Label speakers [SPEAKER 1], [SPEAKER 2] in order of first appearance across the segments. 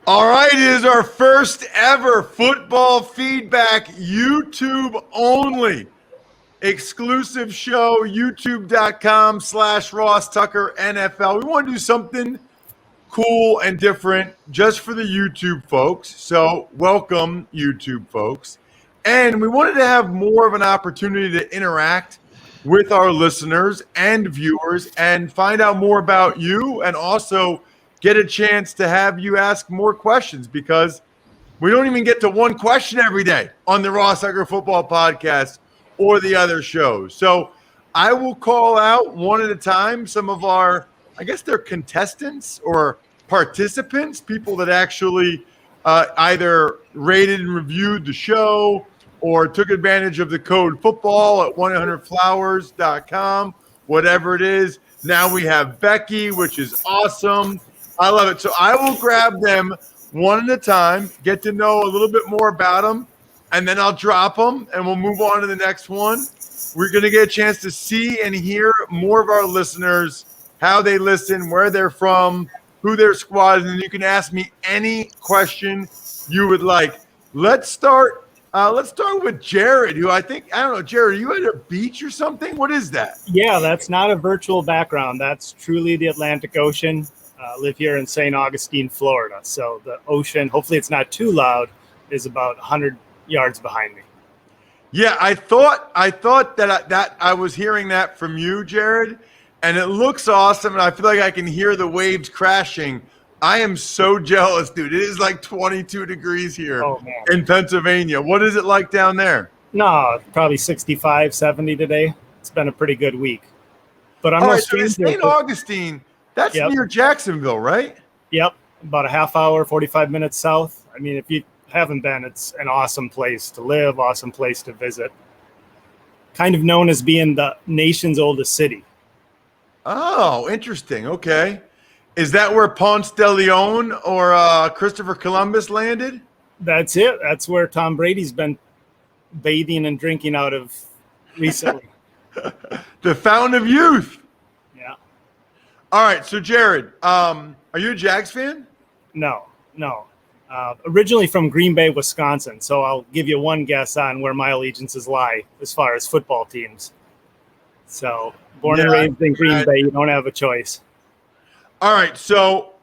[SPEAKER 1] All right, it is our first ever football feedback, YouTube only exclusive show, youtube.com/Ross Tucker NFL. We want to do something cool and different just for the YouTube folks. So welcome, YouTube folks. And we wanted to have more of an opportunity to interact with our listeners and viewers and find out more about you, and also get a chance to have you ask more questions, because we don't even get to one question every day on the Raw Sucker Football Podcast or the other shows. So I will call out one at a time some of our, I guess they're contestants or participants, people that actually either rated and reviewed the show or took advantage of the code football at 100flowers.com, whatever it is. Now we have Becky, which is awesome. I love it. So I will grab them one at a time, get to know a little bit more about them, and then I'll drop them and we'll move on to the next one. We're going to get a chance to see and hear more of our listeners, how they listen, where they're from, who their squad is, and you can ask me any question you would like. Let's start with Jared, who I don't know, Jared, are you at a beach or something? What is that?
[SPEAKER 2] Yeah, that's not a virtual background. That's truly the Atlantic Ocean. Live here in St. Augustine, Florida. So the ocean, hopefully it's not too loud, is about 100 yards behind me.
[SPEAKER 1] Yeah, I thought that I was hearing that from you, Jared, and it looks awesome, and I feel like I can hear the waves crashing. I am so jealous, dude. It is like 22 degrees here in Pennsylvania. What is it like down there?
[SPEAKER 2] No, probably 65, 70 today. It's been a pretty good week. But I'm
[SPEAKER 1] so St. Augustine, that's near Jacksonville, right?
[SPEAKER 2] Yep, about a half hour, 45 minutes south. I mean, if you haven't been, it's an awesome place to live, awesome place to visit. Kind of known as being the nation's oldest city.
[SPEAKER 1] Oh, interesting. Okay. Is that where Ponce de Leon or Christopher Columbus landed?
[SPEAKER 2] That's it. That's where Tom Brady's been bathing and drinking out of recently.
[SPEAKER 1] The fountain of youth.
[SPEAKER 2] Yeah.
[SPEAKER 1] All right. So, Jared, are you a Jags fan?
[SPEAKER 2] No. Originally from Green Bay, Wisconsin. So I'll give you one guess on where my allegiances lie as far as football teams. So born and raised in Green Bay, you don't have a choice.
[SPEAKER 1] All right, so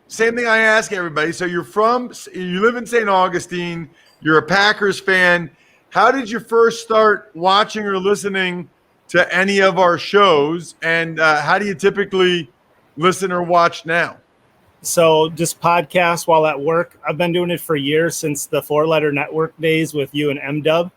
[SPEAKER 1] same thing I ask everybody. So you live in St. Augustine. You're a Packers fan. How did you first start watching or listening to any of our shows, and how do you typically listen or watch now?
[SPEAKER 2] So just podcasts while at work. I've been doing it for years, since the 4-letter network days with you and M-Dub.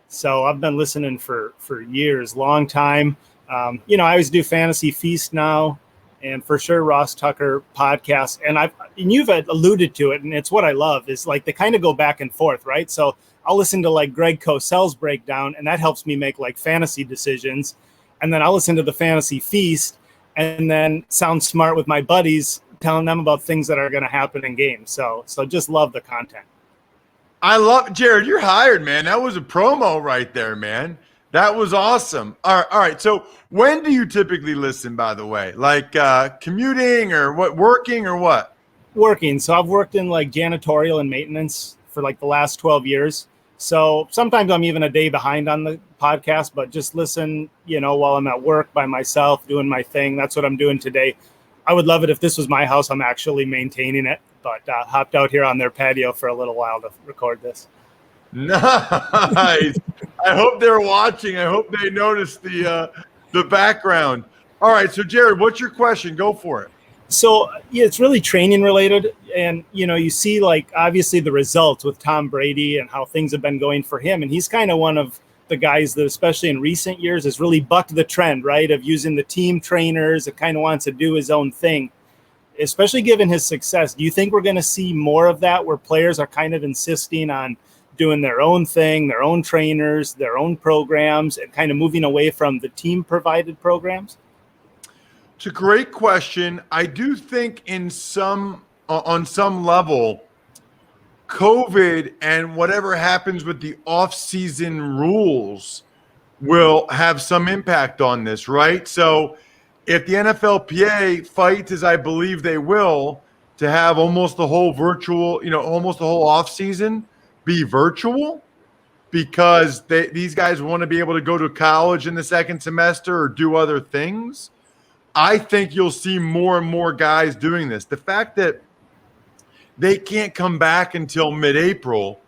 [SPEAKER 2] So I've been listening for years, long time. I always do Fantasy Feast now. And for sure, Ross Tucker podcast. And you've alluded to it, and it's what I love, is like they kind of go back and forth, right? So I'll listen to like Greg Cosell's breakdown, and that helps me make like fantasy decisions. And then I'll listen to the Fantasy Feast, and then sound smart with my buddies, telling them about things that are going to happen in games. So just love the content.
[SPEAKER 1] I love Jared. You're hired, man. That was a promo right there, man. That was awesome. All right. So when do you typically listen, by the way? Like commuting or what, working or what?
[SPEAKER 2] Working. So I've worked in like janitorial and maintenance for like the last 12 years. So sometimes I'm even a day behind on the podcast, but just listen, while I'm at work by myself doing my thing. That's what I'm doing today. I would love it if this was my house. I'm actually maintaining it, but hopped out here on their patio for a little while to record this.
[SPEAKER 1] Nice. I hope they're watching. I hope they noticed the background. All right. So, Jared, what's your question? Go for it.
[SPEAKER 2] So, it's really training related. And, you see, like, obviously the results with Tom Brady and how things have been going for him. And he's kind of one of the guys that, especially in recent years, has really bucked the trend, right, of using the team trainers and kind of wants to do his own thing, especially given his success. Do you think we're going to see more of that, where players are kind of insisting on doing their own thing, their own trainers, their own programs, and kind of moving away from the team-provided programs?
[SPEAKER 1] It's a great question. I do think on some level, COVID and whatever happens with the off-season rules will have some impact on this, right? So if the NFLPA fights, as I believe they will, to have almost the whole virtual, almost the whole off season be virtual because these guys want to be able to go to college in the second semester or do other things. I think you'll see more and more guys doing this. The fact that they can't come back until mid-April,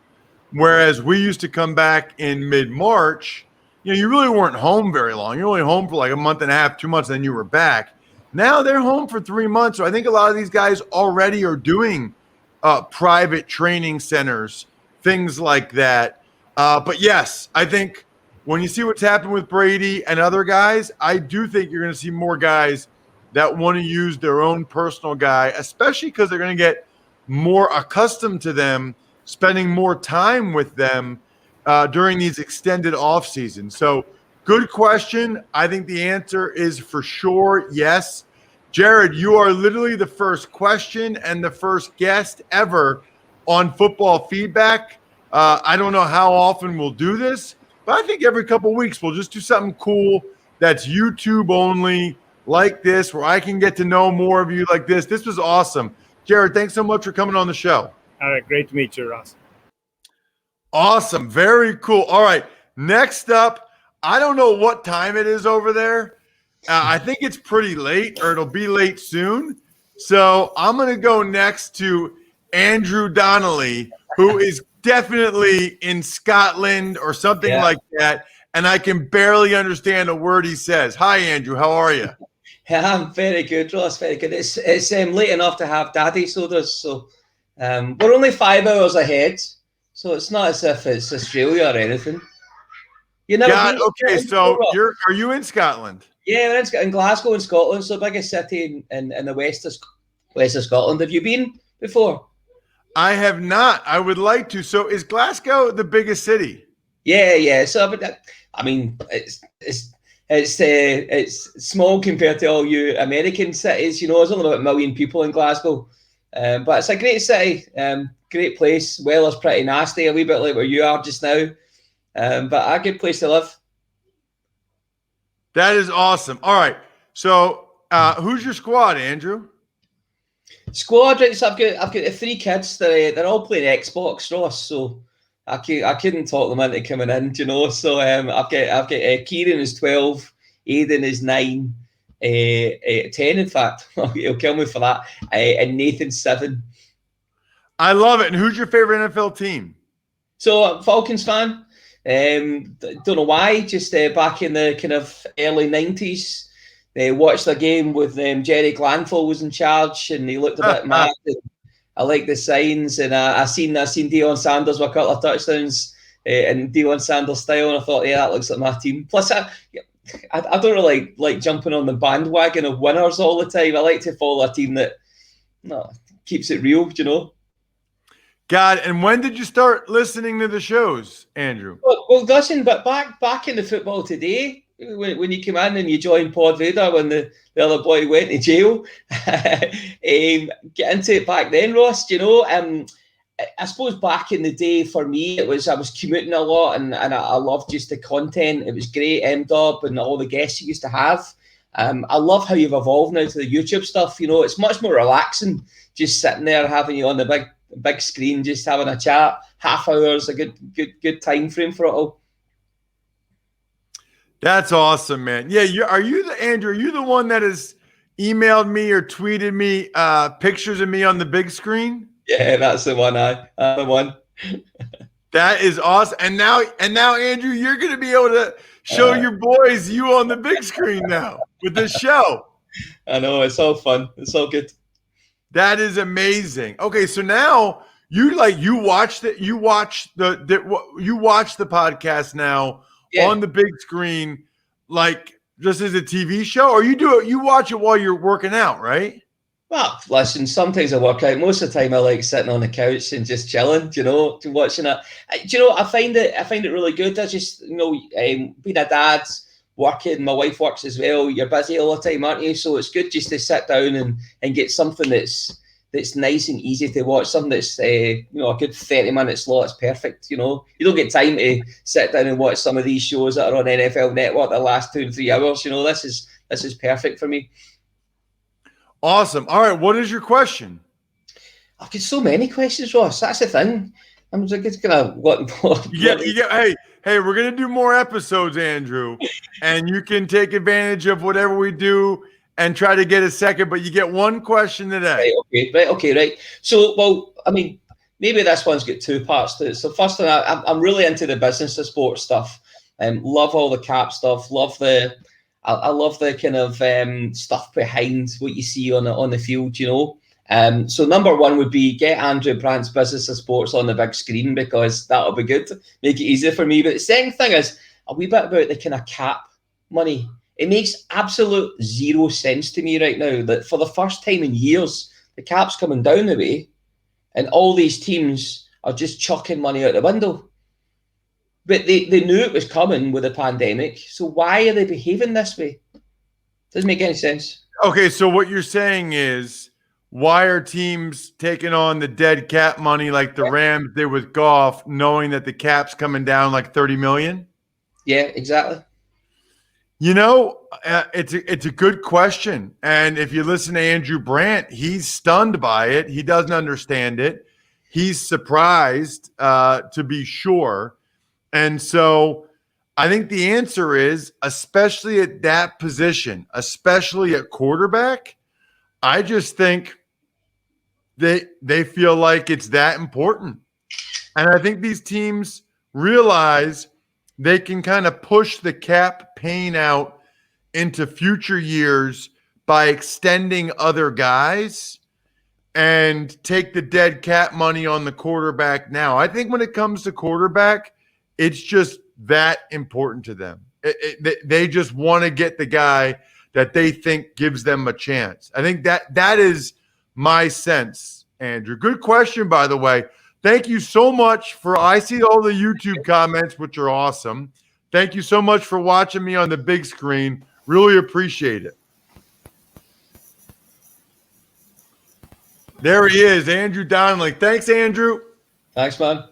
[SPEAKER 1] whereas we used to come back in mid-March, you really weren't home very long. You're only home for like a month and a half, 2 months, and then you were back. Now they're home for 3 months. So I think a lot of these guys already are doing private training centers, things like that. But yes, I think when you see what's happened with Brady and other guys, I do think you're going to see more guys that want to use their own personal guy, especially because they're going to get more accustomed to them, spending more time with them during these extended off seasons. So good question. I think the answer is for sure yes. Jared, you are literally the first question and the first guest ever on Football Feedback. I don't know how often we'll do this, but I think every couple of weeks we'll just do something cool that's YouTube only like this, where I can get to know more of you like this. This was awesome. Jared, thanks so much for coming on the show.
[SPEAKER 2] All right. Great to meet you, Ross.
[SPEAKER 1] Awesome. Very cool. All right. Next up, I don't know what time it is over there. I think it's pretty late, or it'll be late soon. So I'm going to go next to Andrew Donnelly, who is definitely in Scotland or something like that. And I can barely understand a word he says. Hi, Andrew. How are you?
[SPEAKER 3] Yeah, I'm very good, Ross. Very good. It's late enough to have daddy sodas, so we're only 5 hours ahead. So it's not as if it's Australia or anything. You never
[SPEAKER 1] okay, so are you in Scotland?
[SPEAKER 3] Yeah, we're in Glasgow in Scotland, so the biggest city in the west of Scotland. Have you been before?
[SPEAKER 1] I have not. I would like to. So is Glasgow the biggest city?
[SPEAKER 3] Yeah. So, but I mean, it's small compared to all you American cities. There's only about 1 million people in Glasgow, but it's a great city, great place. Weather's pretty nasty, a wee bit like where you are just now, but a good place to live.
[SPEAKER 1] That is awesome. All right, so who's your squad, Andrew?
[SPEAKER 3] Squad, right? So I've got the 3 kids. They're all playing Xbox, Ross. So I couldn't talk them into coming in, So I've got Kieran is 12, Aidan is 9, 10 in fact. He'll kill me for that. And Nathan's 7.
[SPEAKER 1] I love it. And who's your favorite NFL team?
[SPEAKER 3] So I'm a Falcons fan. Don't know why. Just back in the kind of early 90s, watched a game with Jerry Glanville was in charge, and he looked a bit mad. I like the signs, and I seen Deion Sanders with a couple of touchdowns in Deion Sanders style, and I thought, yeah, that looks like my team. Plus, I don't really like jumping on the bandwagon of winners all the time. I like to follow a team that keeps it real,
[SPEAKER 1] God, and when did you start listening to the shows, Andrew?
[SPEAKER 3] Well, listen, but back in the Football Today, when you came in and you joined Pod Vader when the other boy went to jail, get into it back then, Ross. I suppose back in the day for me, I was commuting a lot, and I loved just the content. It was great, M-Dub and all the guests you used to have. I love how you've evolved now to the YouTube stuff. It's much more relaxing just sitting there having you on the big screen, just having a chat. Half hour is a good time frame for it all.
[SPEAKER 1] That's awesome, man. Yeah, Andrew? Are you the one that has emailed me or tweeted me pictures of me on the big screen?
[SPEAKER 3] Yeah, that's the one. I'm the one.
[SPEAKER 1] That is awesome. And now, Andrew, you're going to be able to show your boys you on the big screen now with this show.
[SPEAKER 3] I know, it's all fun. It's all good.
[SPEAKER 1] That is amazing. Okay, so now you watch the podcast now on the big screen, like just as a TV show, or you watch it while you're working out, right?
[SPEAKER 3] Well, listen, sometimes I work out. Most of the time I like sitting on the couch and just chilling, watching it. I find it really good. I just, being a dad, working, my wife works as well. You're busy all the time, aren't you? So it's good just to sit down and get something that's nice and easy to watch. Something that's a good 30-minute slot is perfect. You don't get time to sit down and watch some of these shows that are on NFL Network that last 2 and 3 hours. This is perfect for me.
[SPEAKER 1] Awesome. All right, what is your question?
[SPEAKER 3] I've got so many questions, Ross. That's the thing. I'm just gonna what
[SPEAKER 1] Hey, we're gonna do more episodes, Andrew, and you can take advantage of whatever we do and try to get a second, but you get one question today.
[SPEAKER 3] Right. So, well, I mean, maybe this one's got two parts to it. So, first thing, I'm really into the business of sports stuff. Love all the cap stuff. I love the kind of stuff behind what you see on the field. So number one would be get Andrew Brandt's Business of Sports on the big screen, because that'll be good. Make it easier for me. But the second thing is a wee bit about the kind of cap money. It makes absolute zero sense to me right now that for the first time in years, the cap's coming down the way and all these teams are just chucking money out the window. But they knew it was coming with the pandemic. So why are they behaving this way? Doesn't make any sense.
[SPEAKER 1] Okay, so what you're saying is, why are teams taking on the dead cap money like the Rams did with Goff, knowing that the cap's coming down like 30 million?
[SPEAKER 3] Yeah, exactly.
[SPEAKER 1] It's a good question. And if you listen to Andrew Brandt, he's stunned by it. He doesn't understand it. He's surprised, to be sure. And so I think the answer is, especially at that position, especially at quarterback, I just think they feel like it's that important. And I think these teams realize they can kind of push the cap pain out into future years by extending other guys and take the dead cap money on the quarterback now. I think when it comes to quarterback, it's just that important to them. They just want to get the guy that they think gives them a chance. I think that is my sense, Andrew. Good question, by the way. Thank you so much I see all the YouTube comments, which are awesome. Thank you so much for watching me on the big screen. Really appreciate it. There he is, Andrew Donnelly. Thanks, Andrew.
[SPEAKER 3] Thanks, man.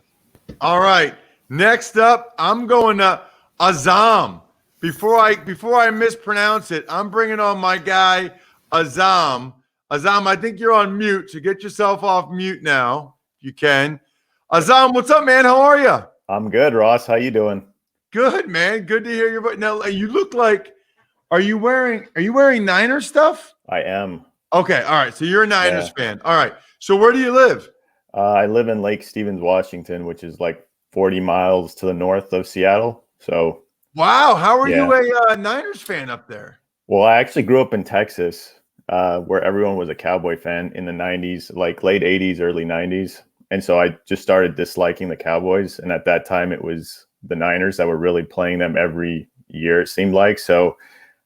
[SPEAKER 1] All right. Next up, I'm going to Azam. Before I mispronounce it, I'm bringing on my guy, Azam. Azam, I think you're on mute, so get yourself off mute now. You can. Azam, what's up, man? How are you?
[SPEAKER 4] I'm good, Ross. How you doing?
[SPEAKER 1] Good, man. Good to hear your voice. Now, you look like, are you wearing Niners stuff?
[SPEAKER 4] I am.
[SPEAKER 1] Okay, all right. So you're a Niners fan. All right. So where do you live?
[SPEAKER 4] I live in Lake Stevens, Washington, which is like 40 miles to the north of Seattle. So,
[SPEAKER 1] wow. How are you a Niners fan up there?
[SPEAKER 4] Well, I actually grew up in Texas, where everyone was a Cowboy fan in the 90s, like late 80s, early 90s. And so I just started disliking the Cowboys. And at that time, it was the Niners that were really playing them every year, it seemed like. So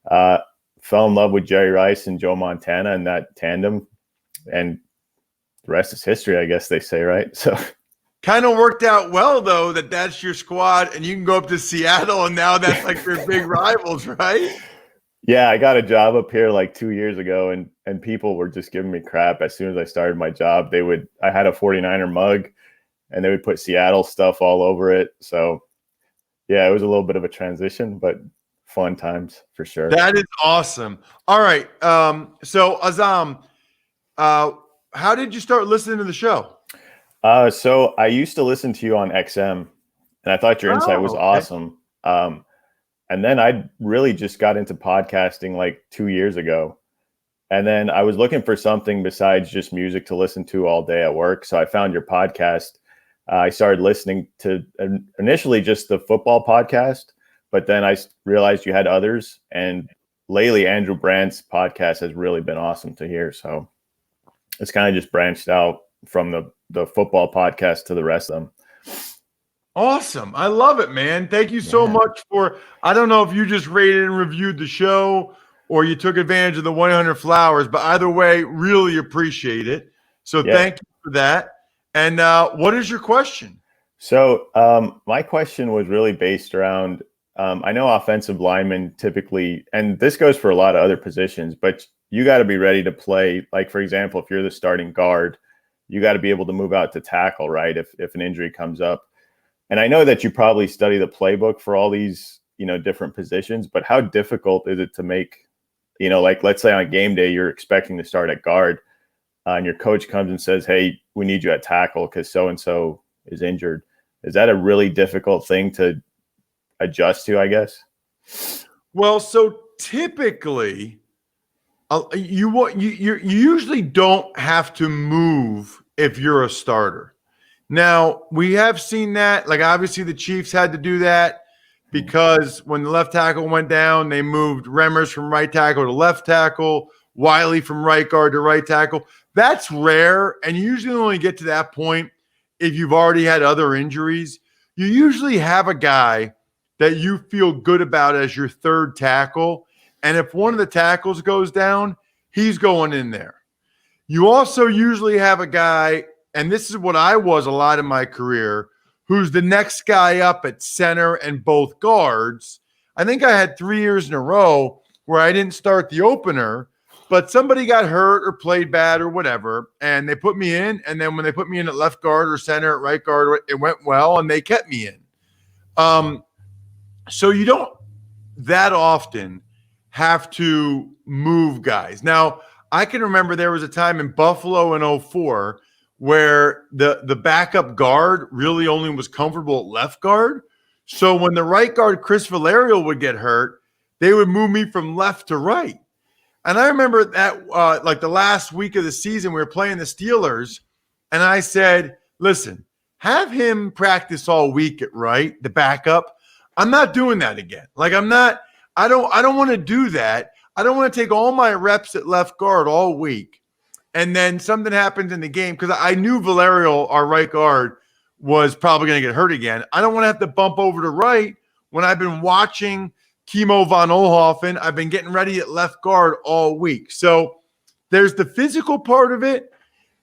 [SPEAKER 4] fell in love with Jerry Rice and Joe Montana and that tandem. And the rest is history, I guess they say, right? So
[SPEAKER 1] kind of worked out well, though, that's your squad and you can go up to Seattle and now that's like your big rivals, right?
[SPEAKER 4] Yeah, I got a job up here like 2 years ago and people were just giving me crap as soon as I started my job. I had a 49er mug and they would put Seattle stuff all over it. So yeah, it was a little bit of a transition, but fun times for sure.
[SPEAKER 1] That is awesome. All right. So Azam, how did you start listening to the show?
[SPEAKER 4] So I used to listen to you on XM and I thought your insight was awesome. And then I really just got into podcasting like 2 years ago. And then I was looking for something besides just music to listen to all day at work. So I found your podcast. I started listening to initially just the football podcast, but then I realized you had others. And lately, Andrew Brandt's podcast has really been awesome to hear. So it's kind of just branched out from the football podcast to the rest of them.
[SPEAKER 1] Awesome. I love it, man. Thank you so much I don't know if you just rated and reviewed the show or you took advantage of the 100 flowers, but either way, really appreciate it. So thank you for that. And what is your question?
[SPEAKER 4] So my question was really based around, I know offensive linemen typically, and this goes for a lot of other positions, but you got to be ready to play. Like, for example, if you're the starting guard, you got to be able to move out to tackle, right? If an injury comes up. And I know that you probably study the playbook for all these, different positions, but how difficult is it to make, like, let's say on game day, you're expecting to start at guard. and your coach comes and says, hey, we need you at tackle because so-and-so is injured. Is that a really difficult thing to adjust to, I guess?
[SPEAKER 1] Well, so typically you usually don't have to move if you're a starter. Now, we have seen that. Like, obviously, the Chiefs had to do that because when the left tackle went down, they moved Remmers from right tackle to left tackle, Wiley from right guard to right tackle. That's rare, and you usually only get to that point if you've already had other injuries. You usually have a guy that you feel good about as your third tackle, and if one of the tackles goes down, he's going in there. You also usually have a guy, and this is what I was a lot in my career, who's the next guy up at center and both guards. I think I had 3 years in a row where I didn't start the opener, but somebody got hurt or played bad or whatever, and they put me in, and then when they put me in at left guard or center, at right guard, it went well, and they kept me in. So you don't that often have to move guys. Now, I can remember there was a time in Buffalo in 2004 where the backup guard really only was comfortable at left guard. So when the right guard, Chris Valerio, would get hurt, they would move me from left to right. And I remember that like the last week of the season, we were playing the Steelers, and I said, listen, have him practice all week at right, the backup. I'm not doing that again. Like, I don't want to do that. I don't want to take all my reps at left guard all week, and then something happens in the game, because I knew Valerio, our right guard, was probably going to get hurt again. I don't want to have to bump over to right when I've been watching Kimo von Oelhoffen. I've been getting ready at left guard all week. So there's the physical part of it,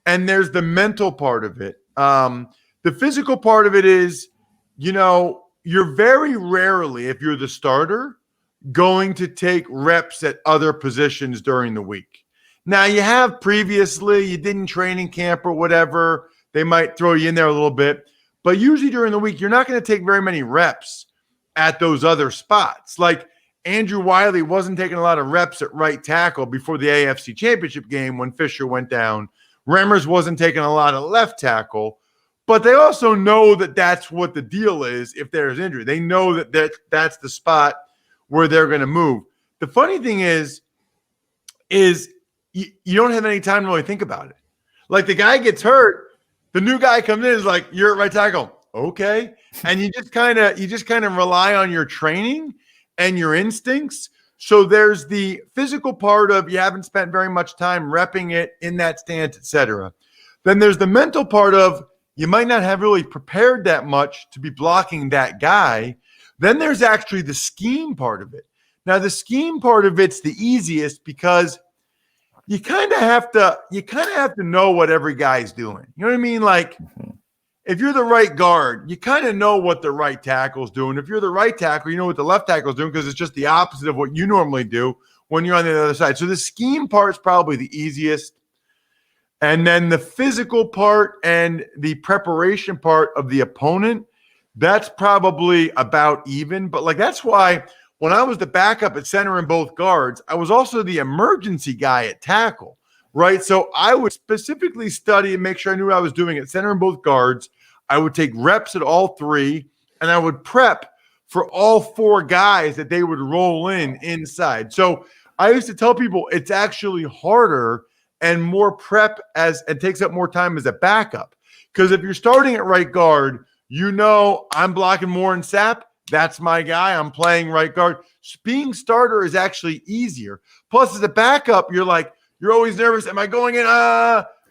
[SPEAKER 1] and there's the mental part of it. The physical part of it is, you're very rarely, if you're the starter, going to take reps at other positions during the week. Now, you have previously, you did in training camp or whatever, they might throw you in there a little bit, but usually during the week, you're not going to take very many reps at those other spots. Like Andrew Wiley wasn't taking a lot of reps at right tackle before the AFC Championship game when Fisher went down. Remmers wasn't taking a lot of left tackle, but they also know that that's what the deal is if there's injury. They know that that's the spot where they're going to move. The funny thing is you don't have any time to really think about it. Like, the guy gets hurt, the new guy comes in, is like, you're at right tackle. Okay. And you just kind of rely on your training and your instincts. So there's the physical part of you haven't spent very much time repping it in that stance, etc. Then there's the mental part of you might not have really prepared that much to be blocking that guy. Then there's actually the scheme part of it. Now, the scheme part of it's the easiest because you kind of have to know what every guy's doing. You know what I mean? Like, if you're the right guard, you kind of know what the right tackle's doing. If you're the right tackle, you know what the left tackle's doing, because it's just the opposite of what you normally do when you're on the other side. So the scheme part's probably the easiest. And then the physical part and the preparation part of the opponent, that's probably about even. But like, that's why when I was the backup at center and both guards, I was also the emergency guy at tackle, right? So I would specifically study and make sure I knew what I was doing at center and both guards. I would take reps at all three, and I would prep for all four guys that they would roll inside. So I used to tell people it's actually harder and more prep and takes up more time as a backup. Because if you're starting at right guard, I'm blocking Warren Sapp. That's my guy. I'm playing right guard. Being starter is actually easier. Plus, as a backup, you're always nervous. Am I going in?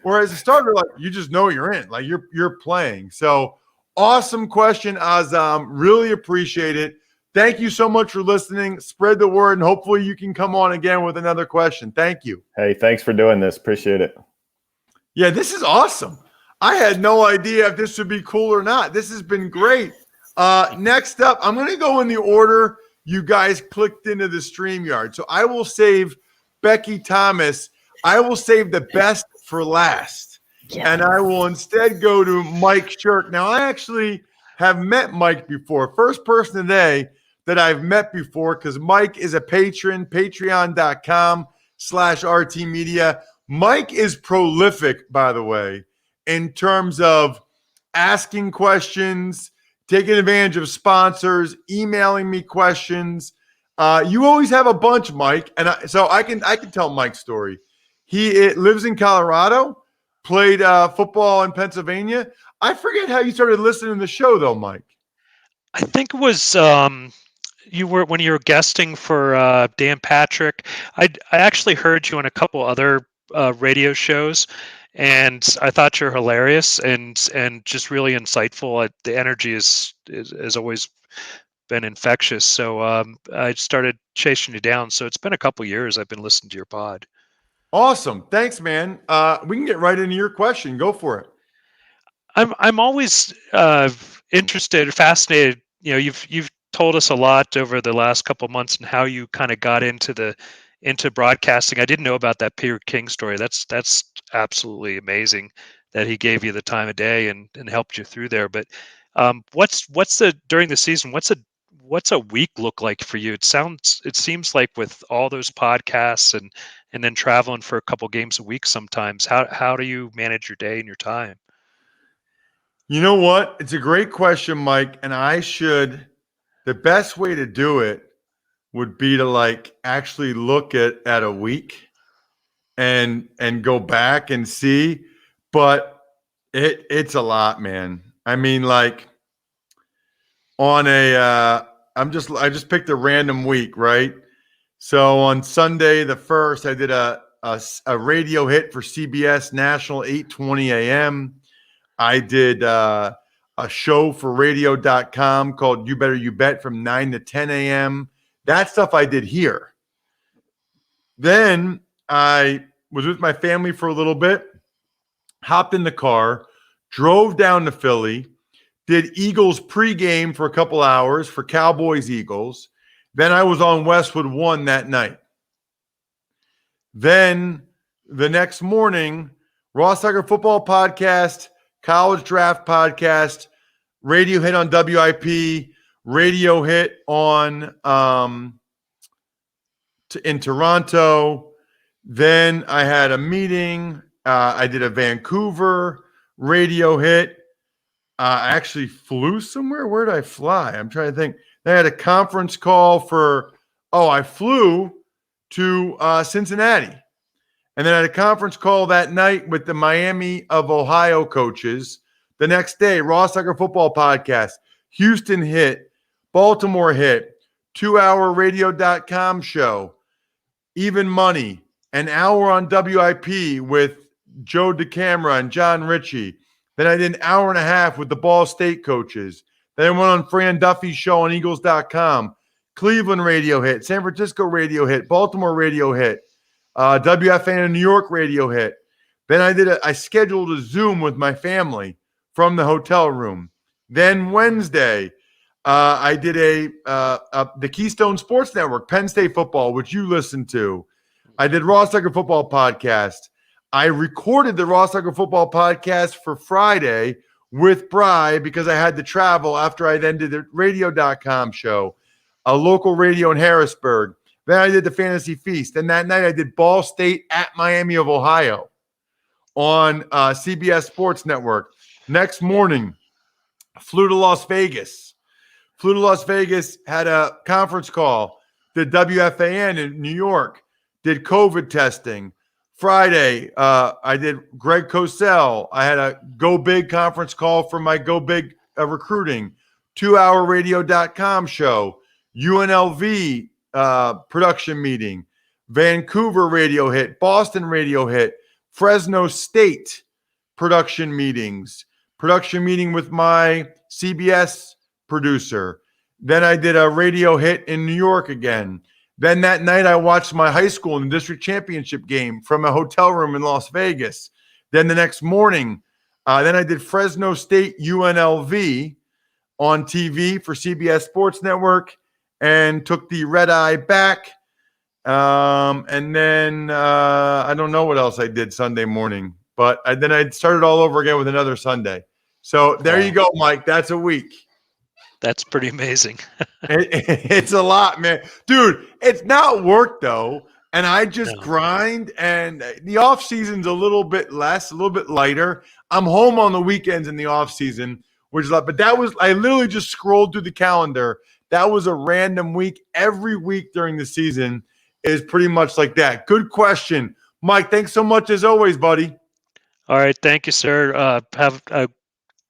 [SPEAKER 1] Whereas a starter, like, you just know you're in. Like, you're playing. So awesome question, Azam. Really appreciate it. Thank you so much for listening. Spread the word, and hopefully you can come on again with another question. Thank you.
[SPEAKER 4] Hey, thanks for doing this. Appreciate it.
[SPEAKER 1] Yeah, this is awesome. I had no idea if this would be cool or not. This has been great. Next up, I'm going to go in the order you guys clicked into the StreamYard. So I will save Becky Thomas. I will save the best for last. Yeah. And I will instead go to Mike Shirk. Now, I actually have met Mike before. First person today that I've met before, because Mike is a patron, patreon.com/RT Media. Mike is prolific, by the way, in terms of asking questions, taking advantage of sponsors, emailing me questions. You always have a bunch, Mike, and so I can tell Mike's story. He lives in Colorado, played football in Pennsylvania. I forget how you started listening to the show, though, Mike.
[SPEAKER 5] I think it was you were when you were guesting for Dan Patrick. I actually heard you on a couple other radio shows, and I thought you're hilarious and just really insightful. The energy is always been infectious. So I started chasing you down. So it's been a couple years I've been listening to your pod.
[SPEAKER 1] Awesome, thanks, man. We can get right into your question. Go for it.
[SPEAKER 5] I'm always interested, fascinated. You know, you've told us a lot over the last couple of months and how you kind of got into broadcasting. I didn't know about that Peter King story. That's absolutely amazing that he gave you the time of day and helped you through there. But what's the during the season? What's a week look like for you? It seems like with all those podcasts and then traveling for a couple games a week sometimes. How do you manage your day and your time?
[SPEAKER 1] You know what? It's a great question, Mike. And the best way to do it would be to like actually look at a week and go back and see. But it's a lot, man. I mean, like on I just picked a random week, right? So on Sunday the 1st, I did a radio hit for CBS National 8:20 a.m. I did a show for radio.com called You Better You Bet from 9 to 10 a.m. That stuff I did here. Then I was with my family for a little bit, hopped in the car, drove down to Philly, did Eagles pregame for a couple hours for Cowboys Eagles. Then I was on Westwood 1 that night. Then the next morning, Raw Soccer Football Podcast, College Draft Podcast, radio hit on WIP, radio hit on in Toronto. Then I had a meeting. I did a Vancouver radio hit. I actually flew somewhere. Where did I fly? I'm trying to think. Then I had a conference call I flew to Cincinnati. And then I had a conference call that night with the Miami of Ohio coaches. The next day, Raw Soccer Football Podcast, Houston hit, Baltimore hit, 2-hour radio.com show, Even Money, an hour on WIP with Joe DeCamera and John Ritchie. Then I did an hour and a half with the Ball State coaches. Then I went on Fran Duffy's show on Eagles.com, Cleveland radio hit, San Francisco radio hit, Baltimore radio hit, WFAN in New York radio hit. Then I scheduled a Zoom with my family from the hotel room. Then Wednesday, I did the Keystone Sports Network, Penn State football, which you listened to. I did Raw Soccer Football Podcast. I recorded the Raw Soccer Football Podcast for Friday with Bry because I had to travel after I then did the radio.com show, a local radio in Harrisburg. Then I did the Fantasy Feast. And that night I did Ball State at Miami of Ohio on CBS Sports Network. Next morning, flew to Las Vegas. Had a conference call, did WFAN in New York, did COVID testing. Friday, I did Greg Cosell. I had a Go Big conference call for my Go Big recruiting, 2-hour radio.com show, UNLV production meeting, Vancouver radio hit, Boston radio hit, Fresno State production meeting with my CBS producer. Then I did a radio hit in New York again. Then that night I watched my high school in the district championship game from a hotel room in Las Vegas. Then the next morning, then I did Fresno State UNLV on TV for CBS Sports Network and took the red eye back. And then I don't know what else I did Sunday morning, but then I started all over again with another Sunday. So there you go, Mike. That's a week.
[SPEAKER 5] That's pretty amazing.
[SPEAKER 1] It's a lot, man. Dude, it's not work, though. and I just grind, and the off season's a little bit less, a little bit lighter. I'm home on the weekends in the off season, which is but I literally just scrolled through the calendar. That was a random week. Every week during the season is pretty much like that. Good question, Mike. Thanks so much as always, buddy.
[SPEAKER 5] All right, thank you, sir.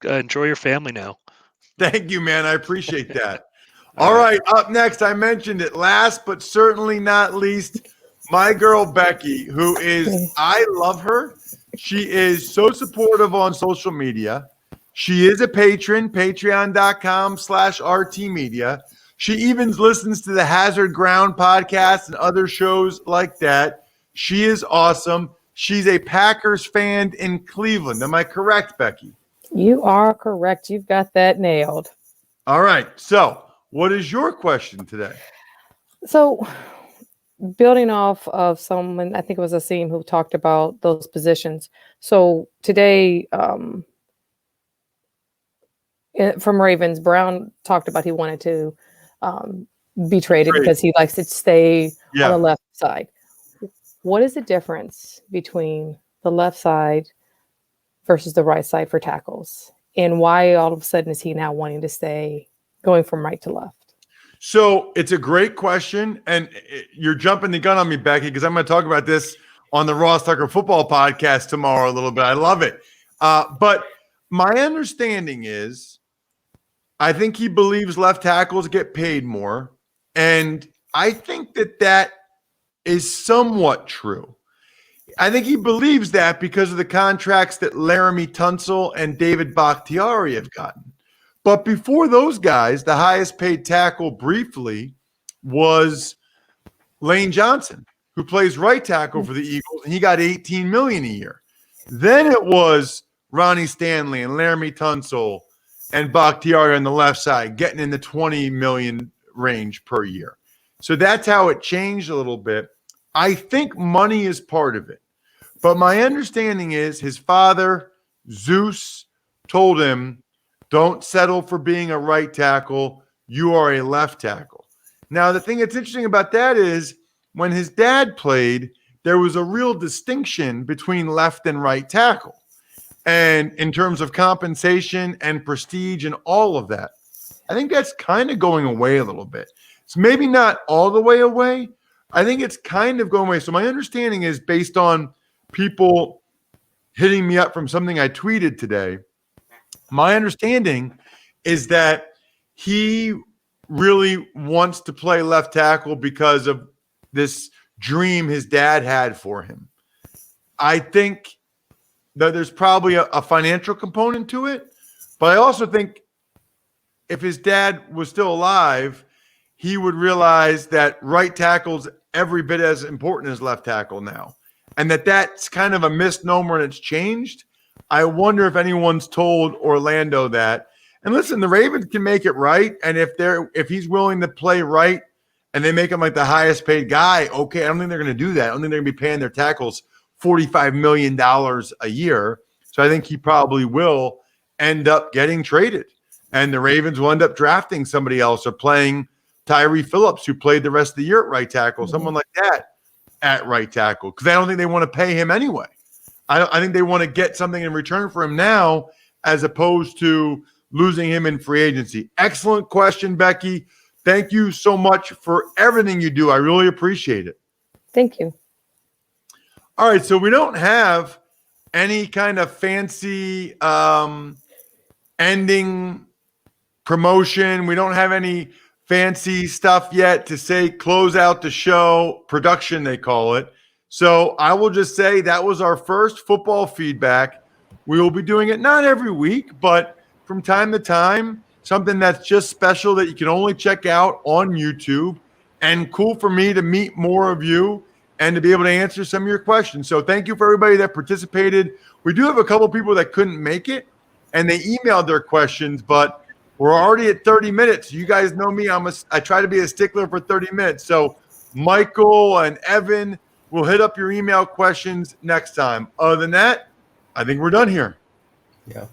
[SPEAKER 5] Enjoy your family now.
[SPEAKER 1] Thank you, man. I appreciate that. All right, up next, I mentioned it last but certainly not least, my girl Becky, who is, I love her. She is so supportive on social media. She is a patron, patreon.com/RTmedia. She even listens to the Hazard Ground podcast and other shows like that. She is awesome. She's a Packers fan in Cleveland. Am I correct, Becky?
[SPEAKER 6] You are correct. You've got that nailed.
[SPEAKER 1] All right. So, what is your question today?
[SPEAKER 6] So, building off of someone, I think it was Asim who talked about those positions. So, today, from Ravens, Brown talked about he wanted to be traded because he likes to stay on the left side. What is the difference between the left side versus the right side for tackles? And why all of a sudden is he now wanting to stay going from right to left?
[SPEAKER 1] So it's a great question. And you're jumping the gun on me, Becky, because I'm going to talk about this on the Ross Tucker Football Podcast tomorrow a little bit. I love it. But my understanding is I think he believes left tackles get paid more. And I think that is somewhat true. I think he believes that because of the contracts that Laramie Tunsil and David Bakhtiari have gotten. But before those guys, the highest paid tackle briefly was Lane Johnson, who plays right tackle for the Eagles, and he got $18 million a year. Then it was Ronnie Stanley and Laramie Tunsil and Bakhtiari on the left side, getting in the $20 million range per year. So that's how it changed a little bit. I think money is part of it. But my understanding is his father, Zeus, told him, don't settle for being a right tackle. You are a left tackle. Now, the thing that's interesting about that is when his dad played, there was a real distinction between left and right tackle. And in terms of compensation and prestige and all of that, I think that's kind of going away a little bit. It's maybe not all the way away. I think it's kind of going away. So my understanding is based on people hitting me up from something I tweeted today. My understanding is that he really wants to play left tackle because of this dream his dad had for him. I think that there's probably a financial component to it, but I also think if his dad was still alive, he would realize that right tackle's every bit as important as left tackle now, and that's kind of a misnomer and it's changed. I wonder if anyone's told Orlando that. And listen, the Ravens can make it right, and if he's willing to play right and they make him like the highest paid guy, okay, I don't think they're going to do that. I don't think they're going to be paying their tackles $45 million a year. So I think he probably will end up getting traded. And the Ravens will end up drafting somebody else or playing Tyree Phillips, who played the rest of the year at right tackle, someone like that at right tackle, because I don't think they want to pay him anyway. I think they want to get something in return for him now as opposed to losing him in free agency. Excellent question, Becky. Thank you so much for everything you do. I really appreciate it.
[SPEAKER 6] Thank you.
[SPEAKER 1] All right, so we don't have any kind of fancy ending promotion. We don't have any fancy stuff yet to say close out the show, production they call it. So I will just say that was our first football feedback. We will be doing it not every week, but from time to time, something that's just special that you can only check out on YouTube, and cool for me to meet more of you and to be able to answer some of your questions. So thank you for everybody that participated. We do have a couple people that couldn't make it, and they emailed their questions, but we're already at 30 minutes. You guys know me. I try to be a stickler for 30 minutes. So Michael and Evan, we'll hit up your email questions next time. Other than that, I think we're done here.
[SPEAKER 3] Yeah.